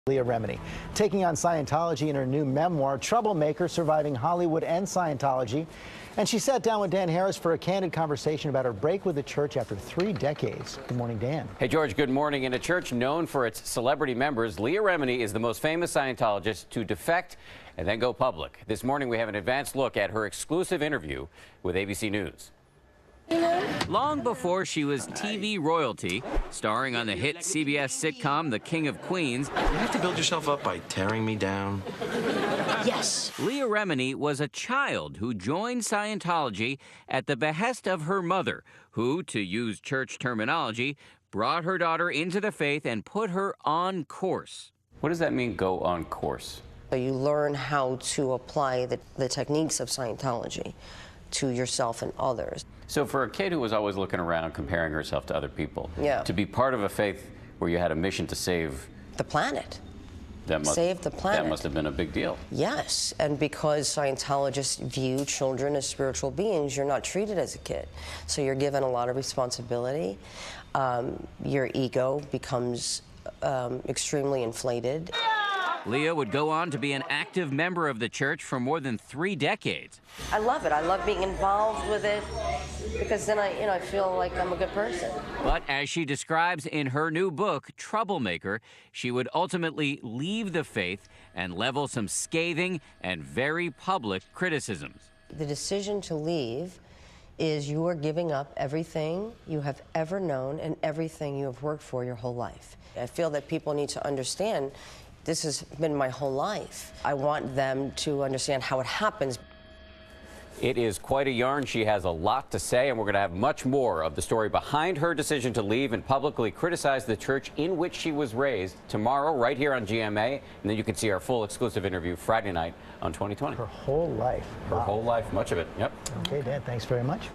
Leah Remini, taking on Scientology in her new memoir, Troublemaker, Surviving Hollywood and Scientology. And she sat down with Dan Harris for a candid conversation about her break with the church after 3 decades. Good morning, Dan. Hey, George, good morning. In a church known for its celebrity members, Leah Remini is the most famous Scientologist to defect and then go public. This morning, we have an advanced look at her exclusive interview with ABC News. Long before she was TV royalty, starring on the hit CBS sitcom The King of Queens, You have to build yourself up by tearing me down. Yes. Leah Remini was a child who joined Scientology at the behest of her mother, who, to use church terminology, brought her daughter into the faith and put her on course. What does that mean, go on course? So you learn how to apply the techniques of Scientology to yourself and others. So for a kid who was always looking around, comparing herself to other people, Yeah. to be part of a faith where you had a mission to save The planet. save the planet. That must have been a big deal. Yes, and because Scientologists view children as spiritual beings, you're not treated as a kid. So you're given a lot of responsibility. Your ego becomes extremely inflated. Leah would go on to be an active member of the church for more than 3 decades. I love it. I love being involved with it because then I feel like I'm a good person. But as she describes in her new book, Troublemaker, she would ultimately leave the faith and level some scathing and very public criticisms. The decision to leave is you are giving up everything you have ever known and everything you have worked for your whole life. I feel that people need to understand this has been my whole life. I want them to understand how it happens. It is quite a yarn. She has a lot to say, and we're going to have much more of the story behind her decision to leave and publicly criticize the church in which she was raised tomorrow right here on GMA. And then you can see our full exclusive interview Friday night on 2020. Her whole life. Her whole life, much of it. Yep. Okay, Dan, thanks very much.